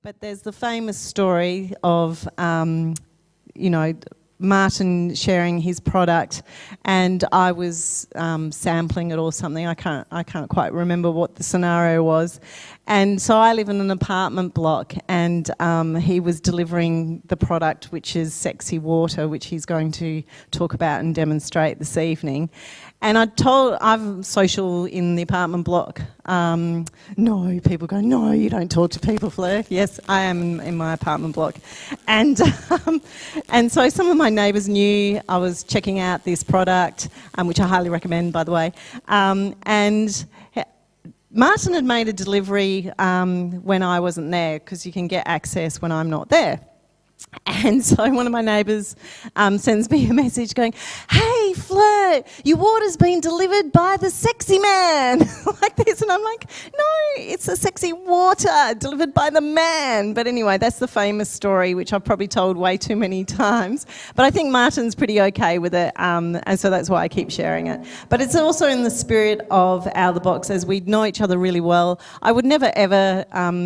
But there's the famous story of, Martin sharing his product, and I was sampling it or something. I can't quite remember what the scenario was. And so I live in an apartment block, and he was delivering the product, which is Sexy Water, which he's going to talk about and demonstrate this evening. And I'm social in the apartment block. No, people go, no, you don't talk to people, Fleur. Yes, I am in my apartment block. And so some of my neighbours knew I was checking out this product, which I highly recommend, by the way. And Martin had made a delivery when I wasn't there, because you can get access when I'm not there. And so one of my neighbours sends me a message going, hey, Fleur, your water's been delivered by the sexy man, like this. And I'm like, no, it's a sexy water delivered by the man. But anyway, that's the famous story, which I've probably told way too many times. But I think Martin's pretty okay with it, and so that's why I keep sharing it. But it's also in the spirit of Out of the Box, as we know each other really well. I would never, ever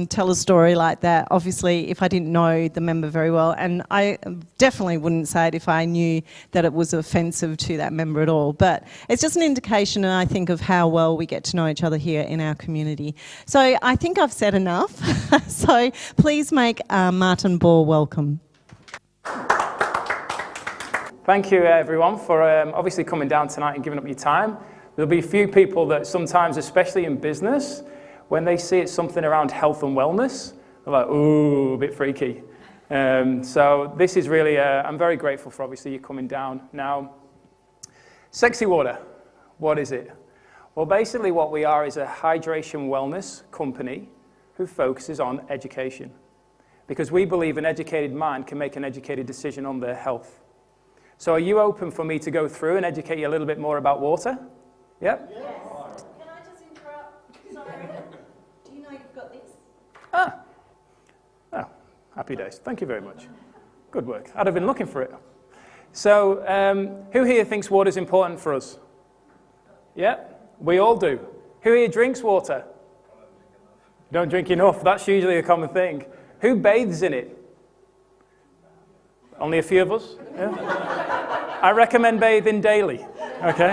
tell a story like that, obviously, if I didn't know the member very well. And I definitely wouldn't say it if I knew that it was offensive to that member at all. But it's just an indication, I think, of how well we get to know each other here in our community. So I think I've said enough. So please make Martin Ball welcome. Thank you, everyone, for obviously coming down tonight and giving up your time. There'll be a few people that sometimes, especially in business, when they see it's something around health and wellness, they're like, ooh, a bit freaky. So this is really, I'm very grateful for obviously you coming down. Now, Sexy Water, what is it? Well, basically what we are is a hydration wellness company who focuses on education. Because we believe an educated mind can make an educated decision on their health. So are you open for me to go through and educate you a little bit more about water? Yep? Yes. Can I just interrupt? Sorry. Do you know you've got this? Ah. Oh. Happy days. Thank you very much. Good work. I'd have been looking for it. So, who here thinks water is important for us? Yeah, we all do. Who here drinks water? Don't drink enough. That's usually a common thing. Who bathes in it? Only a few of us? Yeah. I recommend bathing daily. Okay?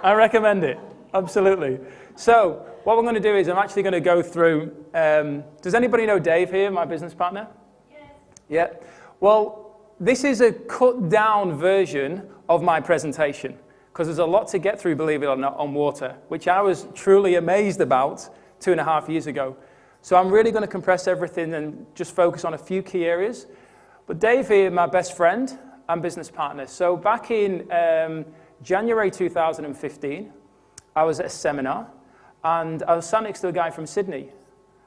I recommend it. Absolutely. So, what we're going to do is I'm actually going to go through, does anybody know Dave here, my business partner? Yes. Yeah. Well, this is a cut down version of my presentation, because there's a lot to get through, believe it or not, on water, which I was truly amazed about 2.5 years ago. So I'm really going to compress everything and just focus on a few key areas. But Dave here, my best friend and business partner. So back in January 2015, I was at a seminar, and I was sat next to a guy from Sydney,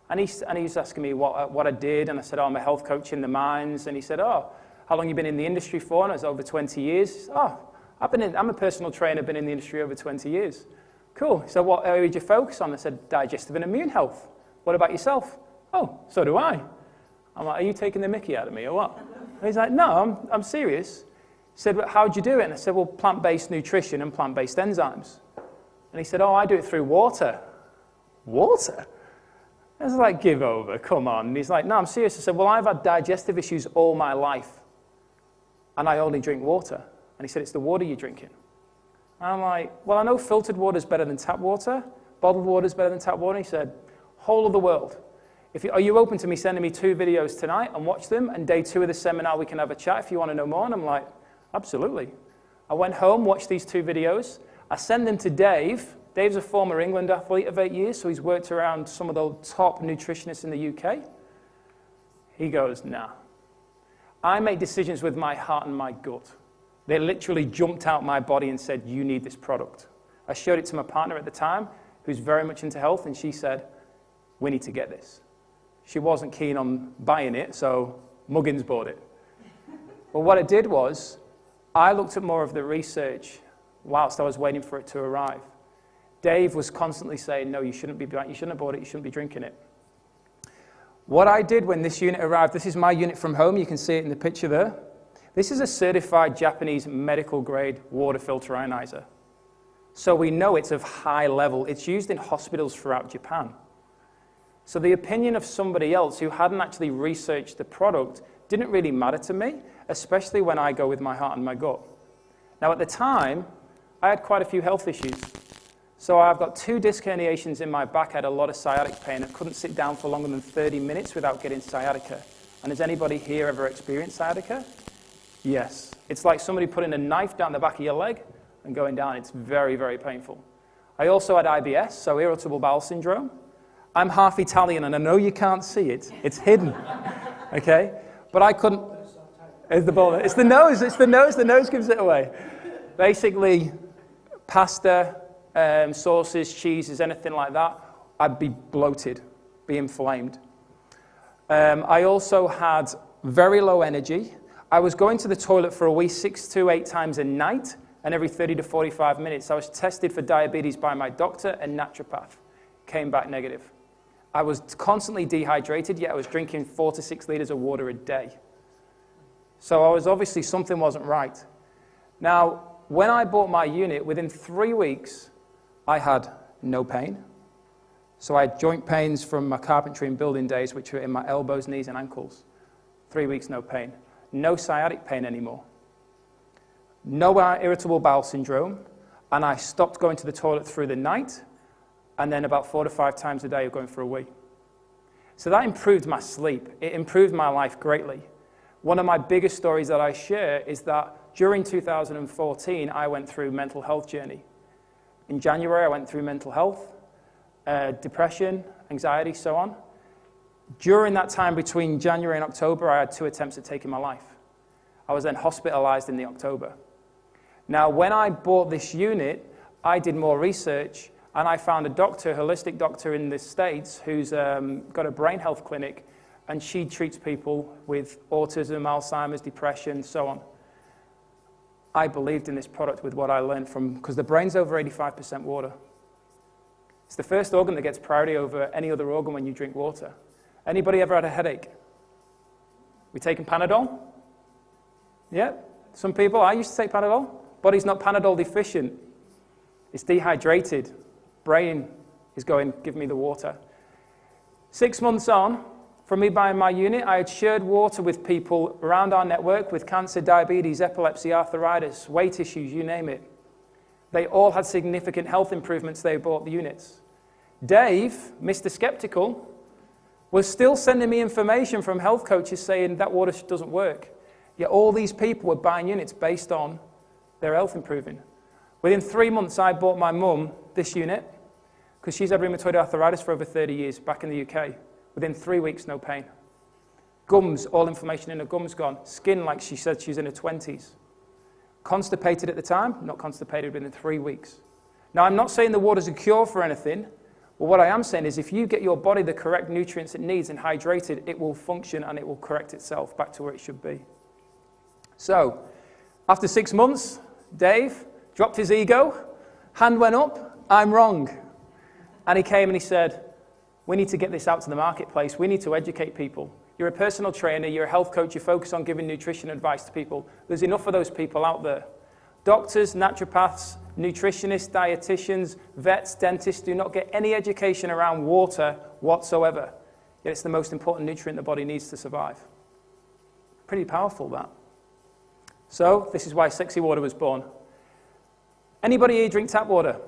and he was asking me what I did, and I said, oh, I'm a health coach in the mines, and he said, oh, how long have you been in the industry for? And I was over 20 years. He said, oh, I'm a personal trainer, been in the industry over 20 years. Cool. So what area did you focus on? I said, digestive and immune health. What about yourself? Oh, so do I. I'm like, are you taking the mickey out of me or what? And he's like, no, I'm serious. He said, well, how'd you do it? And I said, well, plant-based nutrition and plant-based enzymes. And he said, oh, I do it through water. Water? I was like, give over, come on. And he's like, no, I'm serious. I said, well, I've had digestive issues all my life, and I only drink water. And he said, it's the water you're drinking. And I'm like, well, I know filtered water is better than tap water. Bottled water is better than tap water. He said, whole of the world. Are you open to me sending me 2 videos tonight and watch them? And day 2 of the seminar, we can have a chat if you want to know more. And I'm like, absolutely. I went home, watched these 2 videos. I send them to Dave. Dave's a former England athlete of 8 years, so he's worked around some of the top nutritionists in the UK. He goes, nah. I make decisions with my heart and my gut. They literally jumped out my body and said, you need this product. I showed it to my partner at the time, who's very much into health, and she said, we need to get this. She wasn't keen on buying it, so Muggins bought it. But what I did was, I looked at more of the research whilst I was waiting for it to arrive. Dave was constantly saying, no, you shouldn't have bought it, you shouldn't be drinking it. What I did when this unit arrived, this is my unit from home, you can see it in the picture there. This is a certified Japanese medical grade water filter ionizer. So we know it's of high level. It's used in hospitals throughout Japan. So the opinion of somebody else who hadn't actually researched the product didn't really matter to me, especially when I go with my heart and my gut. Now, at the time, I had quite a few health issues. So I've got 2 disc herniations in my back. I had a lot of sciatic pain. I couldn't sit down for longer than 30 minutes without getting sciatica. And has anybody here ever experienced sciatica? Yes. It's like somebody putting a knife down the back of your leg and going down. It's very, very painful. I also had IBS, so irritable bowel syndrome. I'm half Italian, and I know you can't see it. It's hidden, okay? But I couldn't... It's the ball. It's the nose. It's the nose. The nose gives it away. Basically, pasta, sauces, cheeses, anything like that, I'd be bloated, be inflamed. I also had very low energy. I was going to the toilet for a wee 6 to 8 times a night, and every 30 to 45 minutes. I was tested for diabetes by my doctor and naturopath. Came back negative. I was constantly dehydrated, yet I was drinking 4 to 6 liters of water a day. So I was obviously, something wasn't right. Now, when I bought my unit, within 3 weeks, I had no pain. So I had joint pains from my carpentry and building days, which were in my elbows, knees, and ankles. 3 weeks, no pain. No sciatic pain anymore. No irritable bowel syndrome. And I stopped going to the toilet through the night, and then about 4 to 5 times a day of going for a wee. So that improved my sleep. It improved my life greatly. One of my biggest stories that I share is that during 2014, I went through a mental health journey. In January, I went through mental health, depression, anxiety, so on. During that time between January and October, I had 2 attempts at taking my life. I was then hospitalized in the October. Now, when I bought this unit, I did more research, and I found a doctor, a holistic doctor in the States, who's got a brain health clinic, and she treats people with autism, Alzheimer's, depression, so on. I believed in this product with what I learned from, because the brain's over 85% water. It's the first organ that gets priority over any other organ when you drink water. Anybody ever had a headache? We taking Panadol? Yeah, some people. I used to take Panadol. Body's not Panadol deficient. It's dehydrated. Brain is going, give me the water. 6 months on, from me buying my unit, I had shared water with people around our network with cancer, diabetes, epilepsy, arthritis, weight issues, you name it. They all had significant health improvements. They bought the units. Dave, Mr. Skeptical, was still sending me information from health coaches saying that water doesn't work. Yet all these people were buying units based on their health improving. Within 3 months, I bought my mum this unit because she's had rheumatoid arthritis for over 30 years back in the UK. Within 3 weeks, no pain. Gums, all inflammation in her gums gone. Skin, like she said, she's in her 20s. Constipated at the time, not constipated within 3 weeks. Now, I'm not saying the water's a cure for anything, but what I am saying is if you get your body the correct nutrients it needs and hydrated, it will function and it will correct itself back to where it should be. So, after 6 months, Dave dropped his ego, hand went up, I'm wrong. And he came and he said, we need to get this out to the marketplace. We need to educate people. You're a personal trainer, you're a health coach, you focus on giving nutrition advice to people. There's enough of those people out there. Doctors, naturopaths, nutritionists, dietitians, vets, dentists do not get any education around water whatsoever. Yet it's the most important nutrient the body needs to survive. Pretty powerful, that. So, this is why Sexy Water was born. Anybody here drink tap water?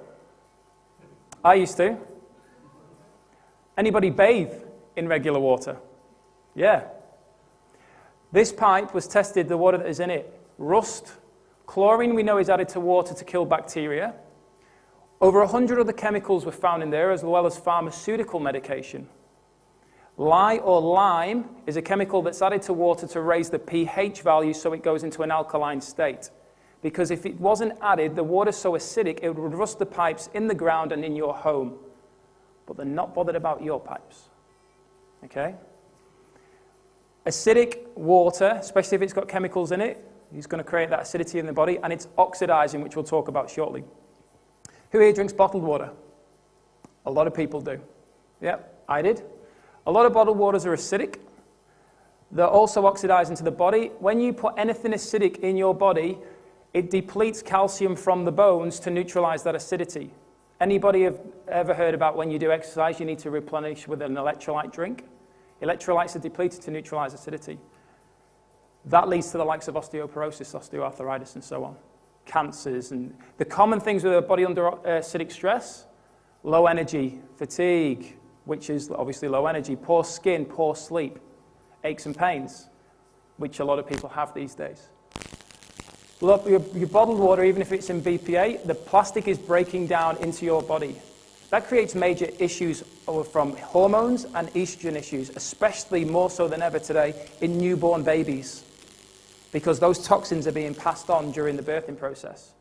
I used to. Anybody bathe in regular water? Yeah. This pipe was tested, the water that is in it. Rust. Chlorine we know is added to water to kill bacteria. Over 100 other chemicals were found in there, as well as pharmaceutical medication. Lye or lime is a chemical that's added to water to raise the pH value so it goes into an alkaline state. Because if it wasn't added, the water's so acidic, it would rust the pipes in the ground and in your home. But they're not bothered about your pipes. Okay? Acidic water, especially if it's got chemicals in it, is going to create that acidity in the body, and it's oxidizing, which we'll talk about shortly. Who here drinks bottled water? A lot of people do. Yep, I did. A lot of bottled waters are acidic. They're also oxidizing to the body. When you put anything acidic in your body, it depletes calcium from the bones to neutralize that acidity. Anybody have ever heard about when you do exercise, you need to replenish with an electrolyte drink? Electrolytes are depleted to neutralize acidity. That leads to the likes of osteoporosis, osteoarthritis, and so on. Cancers, and the common things with a body under acidic stress: low energy, fatigue, which is obviously low energy, poor skin, poor sleep, aches and pains, which a lot of people have these days. Look, your bottled water, even if it's in BPA, the plastic is breaking down into your body. That creates major issues from hormones and estrogen issues, especially more so than ever today in newborn babies, because those toxins are being passed on during the birthing process.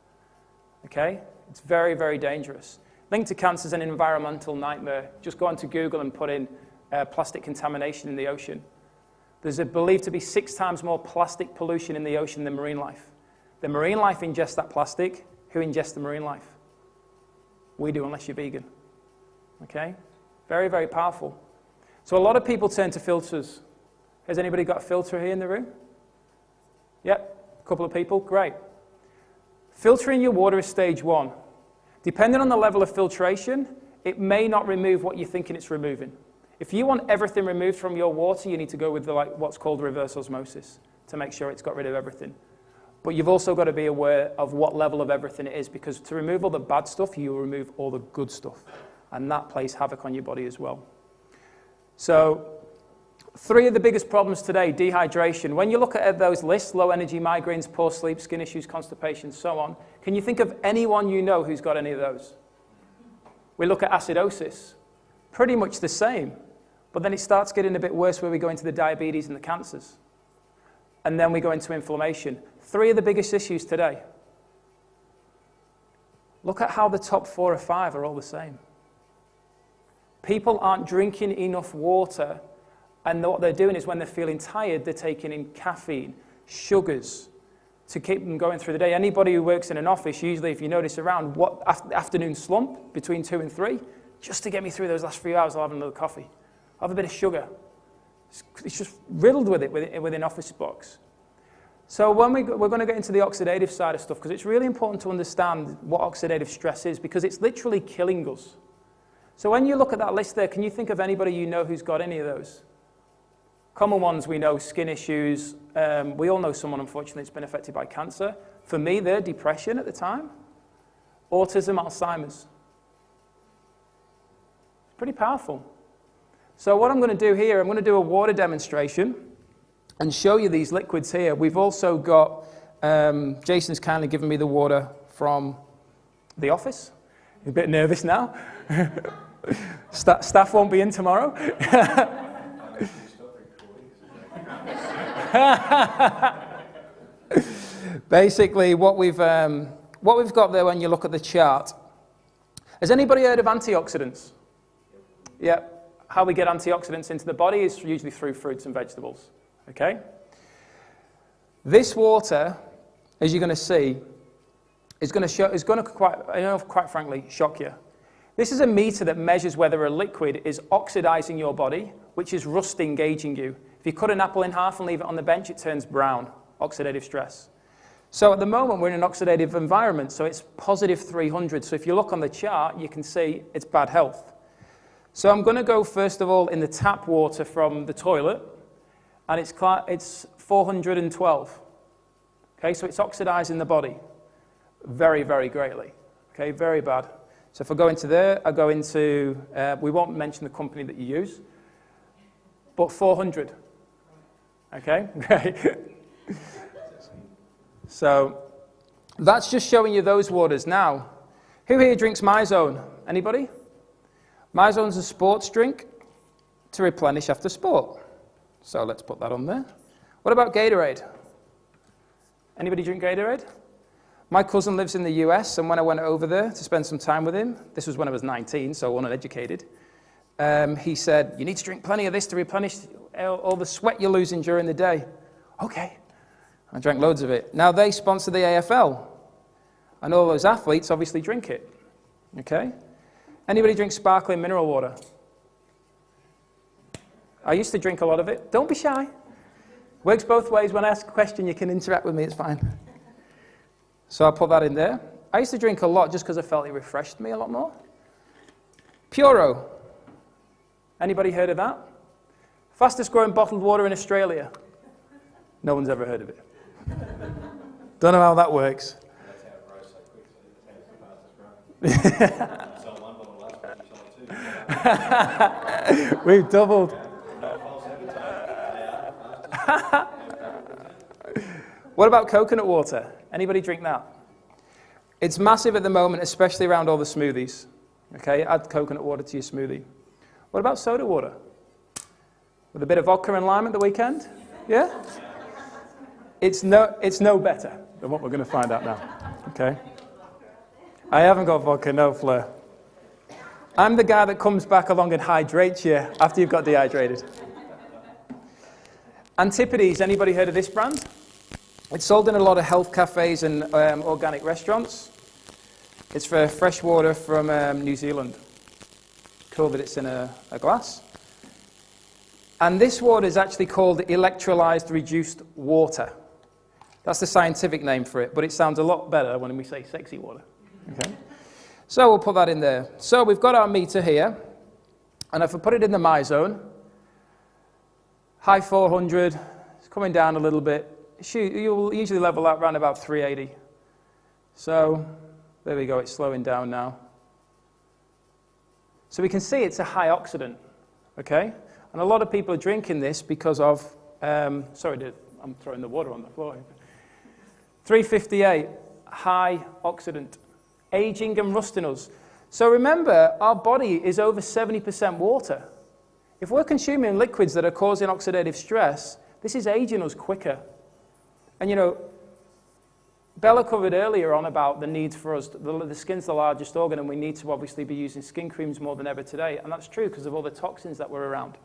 Okay? It's very, very dangerous. Linked to cancer is an environmental nightmare. Just go onto Google and put in plastic contamination in the ocean. There's believed to be 6 times more plastic pollution in the ocean than marine life. The marine life ingests that plastic. Who ingests the marine life? We do, unless you're vegan. Okay? Very, very powerful. So a lot of people turn to filters. Has anybody got a filter here in the room? Yep, a couple of people, great. Filtering your water is stage 1. Depending on the level of filtration, it may not remove what you're thinking it's removing. If you want everything removed from your water, you need to go with what's called reverse osmosis to make sure it's got rid of everything. But you've also got to be aware of what level of everything it is, because to remove all the bad stuff, you will remove all the good stuff. And that plays havoc on your body as well. So 3 of the biggest problems today: dehydration. When you look at those lists, low energy, migraines, poor sleep, skin issues, constipation, so on, can you think of anyone you know who's got any of those? We look at acidosis, pretty much the same, but then it starts getting a bit worse where we go into the diabetes and the cancers. And then we go into inflammation. 3 of the biggest issues today. Look at how the top 4 or 5 are all the same. People aren't drinking enough water. And what they're doing is when they're feeling tired, they're taking in caffeine, sugars, to keep them going through the day. Anybody who works in an office, usually if you notice around afternoon slump between 2 and 3, just to get me through those last few hours, I'll have another coffee. I'll have a bit of sugar. It's just riddled with it within office blocks. So when we're going to get into the oxidative side of stuff, because it's really important to understand what oxidative stress is, because it's literally killing us. So when you look at that list there, can you think of anybody you know who's got any of those? Common ones we know: skin issues. We all know someone, unfortunately, that's been affected by cancer. For me, they're depression at the time. Autism, Alzheimer's. Pretty powerful. So what I'm going to do here, I'm going to do a water demonstration and show you these liquids here. We've also got, Jason's kindly given me the water from the office. I'm a bit nervous now. Staff won't be in tomorrow. Basically, what we've got there when you look at the chart. Has anybody heard of antioxidants? Yeah. How we get antioxidants into the body is usually through fruits and vegetables. Okay? This water, as you're going to see, is going to quite frankly shock you. This is a meter that measures whether a liquid is oxidizing your body, which is rusting, aging you. If you cut an apple in half and leave it on the bench, it turns brown, oxidative stress. So at the moment, we're in an oxidative environment, so it's positive 300. So if you look on the chart, you can see it's bad health. So I'm going to go, first of all, in the tap water from the toilet, and it's 412. Okay, so it's oxidizing the body very, very greatly. Okay, very bad. So if I go into there, I go into, we won't mention the company that you use, but 400. Okay, great. So that's just showing you those waters. Now, who here drinks Mizone? Anybody? Mizone's a sports drink to replenish after sport. So let's put that on there. What about Gatorade? Anybody drink Gatorade? My cousin lives in the US, and when I went over there to spend some time with him, this was when I was 19, so uneducated, he said, you need to drink plenty of this to replenish all the sweat you're losing during the day. Okay. I drank loads of it. Now they sponsor the AFL, and all those athletes obviously drink it. Okay? Anybody drink sparkling mineral water? I used to drink a lot of it. Don't be shy. Works both ways. When I ask a question, you can interact with me. It's fine. So I'll put that in there. I used to drink a lot just because I felt it refreshed me a lot more. Puro. Anybody heard of that? Fastest growing bottled water in Australia. No one's ever heard of it. Don't know how that works. That's how it grows so quick, so it's the fastest growing. So one bottle last week, you sold two. We've doubled. No false advertising. What about coconut water? Anybody drink that? It's massive at the moment, especially around all the smoothies. Okay, add coconut water to your smoothie. What about soda water? With a bit of vodka and lime at the weekend? Yeah? It's no better than what we're going to find out now. Okay? I haven't got vodka, no Fleur. I'm the guy that comes back along and hydrates you after you've got dehydrated. Antipodes, anybody heard of this brand? It's sold in a lot of health cafes and organic restaurants. It's for fresh water from New Zealand. Cool that it's in a glass. And this water is actually called electrolyzed reduced water. That's the scientific name for it, but it sounds a lot better when we say sexy water. Okay? So we'll put that in there. So we've got our meter here, and if I put it in the my zone, high 400, it's coming down a little bit. You'll usually level out around about 380. So there we go, it's slowing down now. So we can see it's a high oxidant, okay? And a lot of people are drinking this because of, I'm throwing the water on the floor. 358, high oxidant, aging and rusting us. So remember, our body is over 70% water. If we're consuming liquids that are causing oxidative stress, this is aging us quicker. And you know, Bella covered earlier on about the needs for us, the skin's the largest organ, and we need to obviously be using skin creams more than ever today. And that's true because of all the toxins that were around.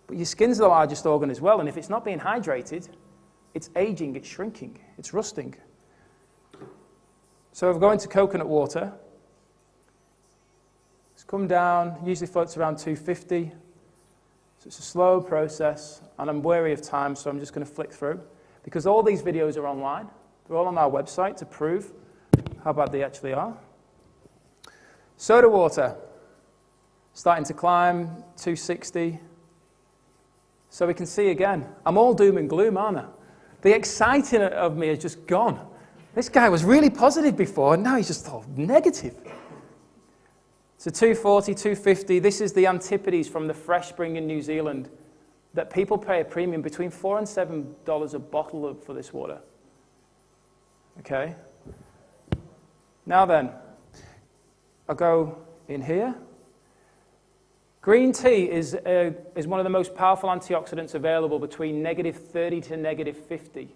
But your skin's the largest organ as well, and if it's not being hydrated, it's aging, it's shrinking, it's rusting. So if we go into coconut water, it's come down, usually floats around 250. So it's a slow process, and I'm wary of time, so I'm just going to flick through. Because all these videos are online. They're all on our website to prove how bad they actually are. Soda water, starting to climb, 260. So we can see again, I'm all doom and gloom, aren't I? The exciting of me has just gone. This guy was really positive before, and now he's just all negative. So 240, 250, this is the Antipodes from the Fresh Spring in New Zealand, that people pay a premium between $4 and $7 a bottle for this water. Okay? Now then, I'll go in here. Green tea is one of the most powerful antioxidants available between -30 to -50.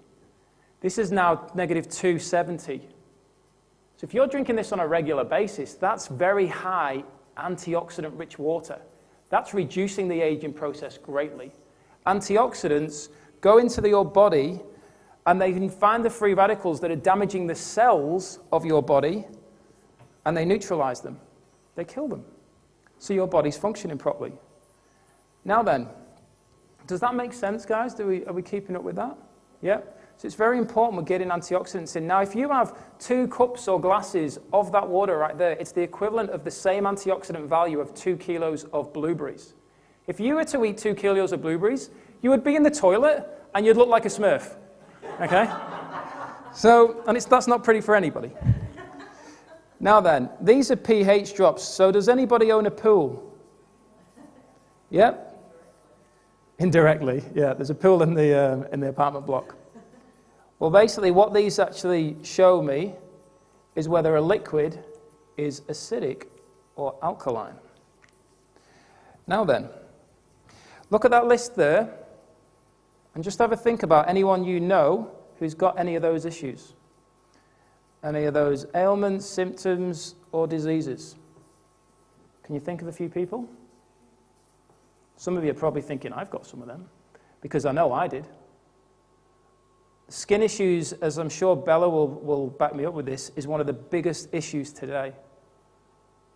This is now -270. So if you're drinking this on a regular basis, that's very high antioxidant-rich water. That's reducing the aging process greatly. Antioxidants go into your body, and they can find the free radicals that are damaging the cells of your body, and they neutralize them. They kill them. So your body's functioning properly. Now then, does that make sense, guys? Are we keeping up with that? Yeah? So it's very important we're getting antioxidants in. Now, if you have 2 cups or glasses of that water right there, it's the equivalent of the same antioxidant value of 2 kilos of blueberries. If you were to eat 2 kilos of blueberries, you would be in the toilet and you'd look like a Smurf. Okay? So, and that's not pretty for anybody. Now then, these are pH drops. So does anybody own a pool? Yep. Indirectly, yeah. There's a pool in the apartment block. Well, basically what these actually show me is whether a liquid is acidic or alkaline. Now then, look at that list there, and just have a think about anyone you know who's got any of those issues. Any of those ailments, symptoms, or diseases. Can you think of a few people? Some of you are probably thinking, I've got some of them, because I know I did. Skin issues, as I'm sure Bella will back me up with this, is one of the biggest issues today.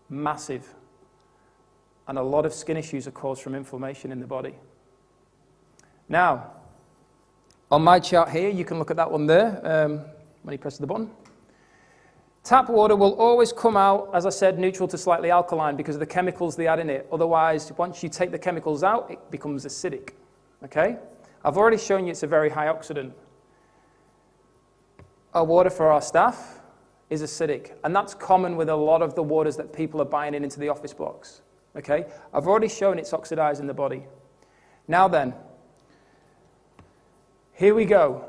Massive. And a lot of skin issues are caused from inflammation in the body. Now, on my chart here, you can look at that one there, when you press the button. Tap water will always come out, as I said, neutral to slightly alkaline because of the chemicals they add in it. Otherwise, once you take the chemicals out, it becomes acidic. Okay? I've already shown you it's a very high oxidant. Our water for our staff is acidic, and that's common with a lot of the waters that people are buying into the office blocks. Okay? I've already shown it's oxidizing the body. Now then, here we go.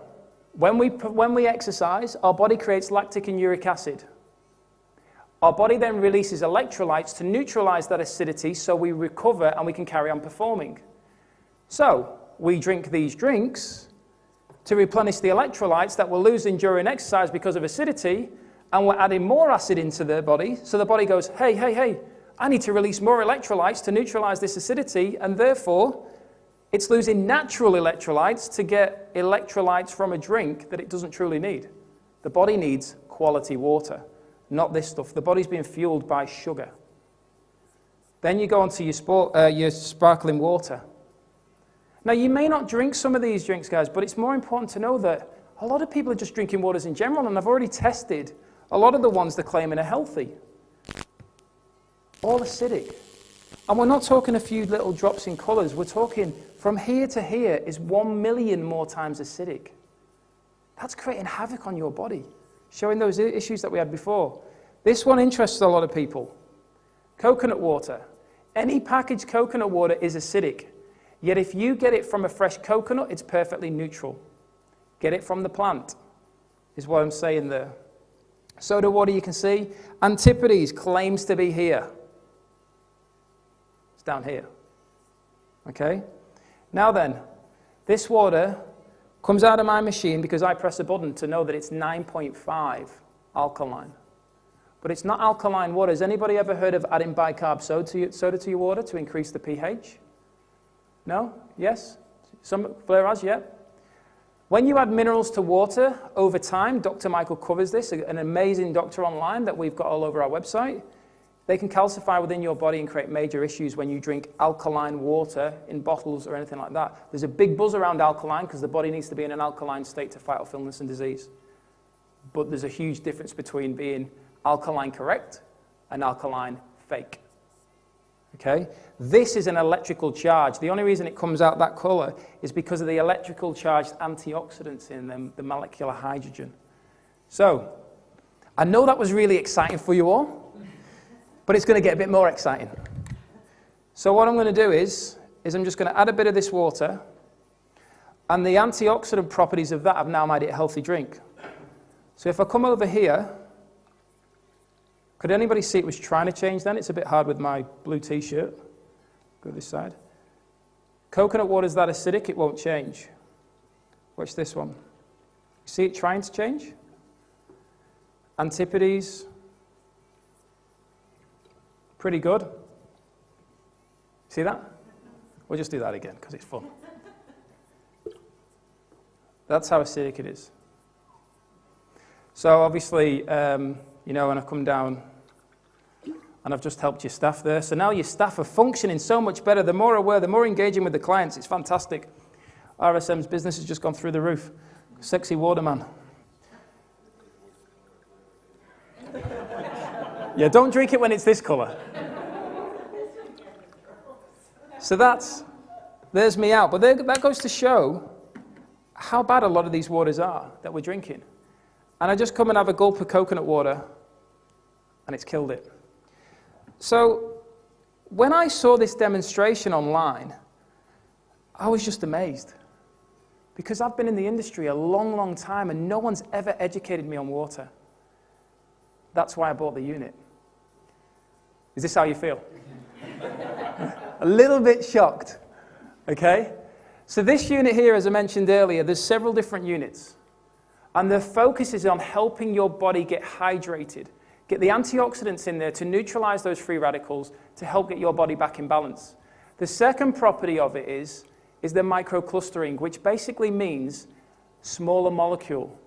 When we exercise, our body creates lactic and uric acid. Our body then releases electrolytes to neutralize that acidity so we recover and we can carry on performing. So, we drink these drinks to replenish the electrolytes that we're losing during exercise because of acidity, and we're adding more acid into the body, so the body goes, hey, I need to release more electrolytes to neutralize this acidity, and therefore, it's losing natural electrolytes to get electrolytes from a drink that it doesn't truly need. The body needs quality water, not this stuff. The body's being fueled by sugar. Then you go on to your sparkling water. Now, you may not drink some of these drinks, guys, but it's more important to know that a lot of people are just drinking waters in general, and I've already tested a lot of the ones they're claiming are healthy. All acidic. And we're not talking a few little drops in colours. We're talking from here to here is 1 million more times acidic. That's creating havoc on your body, showing those issues that we had before. This one interests a lot of people. Coconut water. Any packaged coconut water is acidic. Yet if you get it from a fresh coconut, it's perfectly neutral. Get it from the plant, is what I'm saying there. Soda water, you can see. Antipodes claims to be here. It's down here. Okay? Now then, this water comes out of my machine because I press a button to know that it's 9.5 alkaline. But it's not alkaline water. Has anybody ever heard of adding bicarb soda to your water to increase the pH? No? Yes? Blair has, yeah? When you add minerals to water over time, Dr. Michael covers this, an amazing doctor online that we've got all over our website. They can calcify within your body and create major issues when you drink alkaline water in bottles or anything like that. There's a big buzz around alkaline because the body needs to be in an alkaline state to fight off illness and disease. But there's a huge difference between being alkaline correct and alkaline fake. Okay? This is an electrical charge. The only reason it comes out that color is because of the electrical charged antioxidants in them, the molecular hydrogen. So, I know that was really exciting for you all, but it's going to get a bit more exciting. So what I'm going to do is I'm just going to add a bit of this water, and the antioxidant properties of that have now made it a healthy drink. So if I come over here, could anybody see it was trying to change then? It's a bit hard with my blue t-shirt. Go this side. Coconut water is that acidic, it won't change. Watch this one. You see it trying to change? Antipodes. Pretty good. See that? We'll just do that again because it's fun. That's how acidic it is. So obviously, you know, when I've come down and I've just helped your staff there. So now your staff are functioning so much better. They're more aware, they're more engaging with the clients. It's fantastic. RSM's business has just gone through the roof. Sexy waterman. Yeah, don't drink it when it's this colour. So there's me out. But that goes to show how bad a lot of these waters are that we're drinking. And I just come and have a gulp of coconut water, and it's killed it. So when I saw this demonstration online, I was just amazed. Because I've been in the industry a long, long time, and no one's ever educated me on water. That's why I bought the unit. Is this how you feel? A little bit shocked, okay? So this unit here, as I mentioned earlier, there's several different units. And the focus is on helping your body get hydrated, get the antioxidants in there to neutralize those free radicals to help get your body back in balance. The second property of it is the microclustering, which basically means smaller molecule.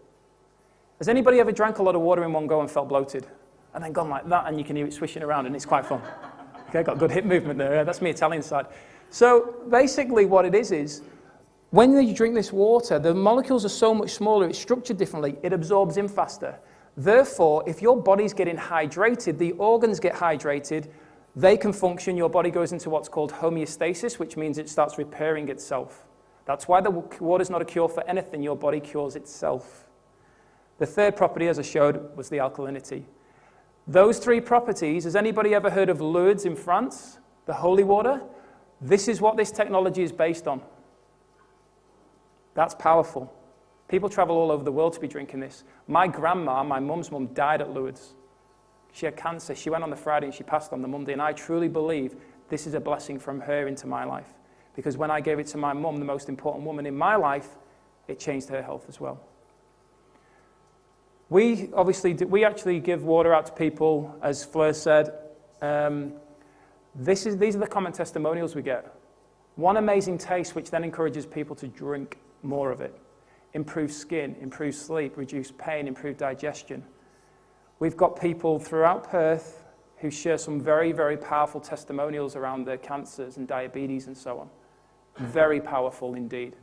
Has anybody ever drank a lot of water in one go and felt bloated? And then gone like that, and you can hear it swishing around, and it's quite fun. Okay, got good hip movement there. That's me Italian side. So basically what it is when you drink this water, the molecules are so much smaller, it's structured differently, it absorbs in faster. Therefore, if your body's getting hydrated, the organs get hydrated, they can function, your body goes into what's called homeostasis, which means it starts repairing itself. That's why the water's not a cure for anything, your body cures itself. The third property, as I showed, was the alkalinity. Those three properties, has anybody ever heard of Lourdes in France, the holy water? This is what this technology is based on. That's powerful. People travel all over the world to be drinking this. My grandma, my mum's mum, died at Lourdes. She had cancer. She went on the Friday and she passed on the Monday. And I truly believe this is a blessing from her into my life. Because when I gave it to my mum, the most important woman in my life, it changed her health as well. We actually give water out to people, as Fleur said. These are the common testimonials we get. One amazing taste, which then encourages people to drink more of it. Improve skin, improve sleep, reduce pain, improve digestion. We've got people throughout Perth who share some very, very powerful testimonials around their cancers and diabetes and so on. Very powerful indeed.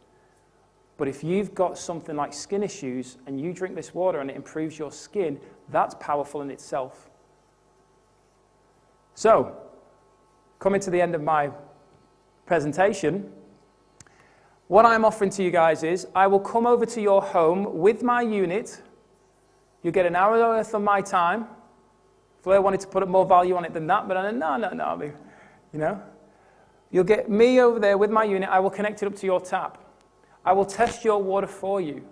But if you've got something like skin issues and you drink this water and it improves your skin, that's powerful in itself. So, coming to the end of my presentation, what I'm offering to you guys is, I will come over to your home with my unit. You get an hour worth of my time. Fleur wanted to put more value on it than that, but I said, no, you know. You'll get me over there with my unit. I will connect it up to your tap. I will test your water for you.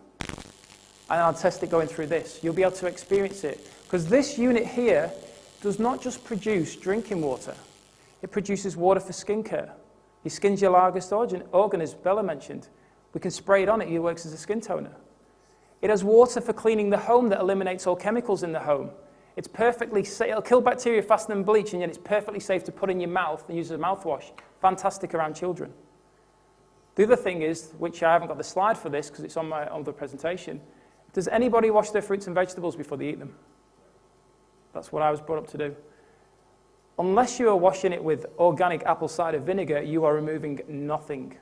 And I'll test it going through this. You'll be able to experience it. Because this unit here does not just produce drinking water. It produces water for skincare. Your skin's your largest organ, as Bella mentioned. We can spray it on it. It works as a skin toner. It has water for cleaning the home that eliminates all chemicals in the home. It's perfectly safe. It'll kill bacteria faster than bleach, and yet it's perfectly safe to put in your mouth and use as a mouthwash. Fantastic around children. The other thing is, which I haven't got the slide for this because it's on my other presentation, does anybody wash their fruits and vegetables before they eat them? That's what I was brought up to do. Unless you are washing it with organic apple cider vinegar, you are removing nothing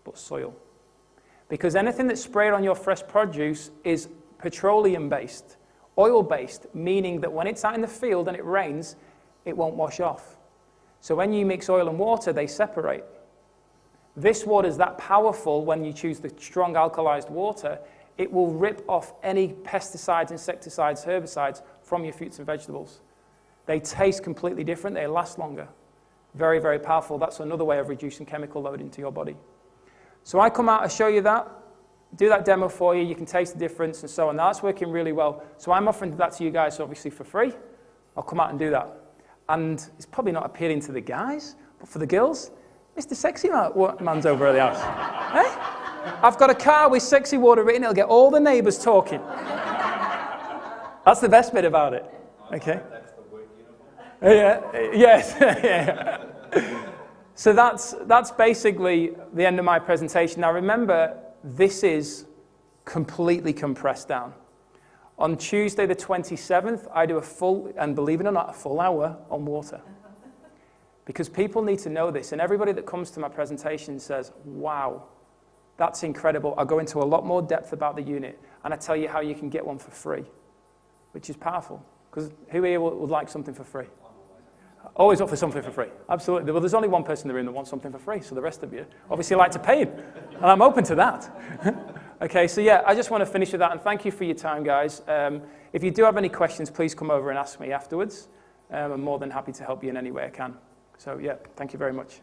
but soil. Because anything that's sprayed on your fresh produce is petroleum-based, oil-based, meaning that when it's out in the field and it rains, it won't wash off. So when you mix oil and water, they separate. This water is that powerful when you choose the strong alkalized water, it will rip off any pesticides, insecticides, herbicides from your fruits and vegetables. They taste completely different, they last longer. Very, very powerful. That's another way of reducing chemical load into your body. So I come out, I show you that, do that demo for you, you can taste the difference and so on. Now that's working really well. So I'm offering that to you guys, obviously for free. I'll come out and do that. And it's probably not appealing to the guys, but for the girls, Mr. Sexy Man's over at the house. Eh? I've got a car with sexy water written, it'll get all the neighbours talking. That's the best bit about it. Okay? Yeah, yes. Yeah. So that's basically the end of my presentation. Now remember, this is completely compressed down. On Tuesday the 27th, I do a full, and believe it or not, a full hour on water. Because people need to know this, and everybody that comes to my presentation says, wow, that's incredible. I go into a lot more depth about the unit, and I tell you how you can get one for free, which is powerful. Because who here would like something for free? Always offer something for free. Absolutely. Well, there's only one person in the room that wants something for free, so the rest of you obviously like to pay him. And I'm open to that. Okay, so yeah, I just want to finish with that, and thank you for your time, guys. If you do have any questions, please come over and ask me afterwards. I'm more than happy to help you in any way I can. So yeah, thank you very much.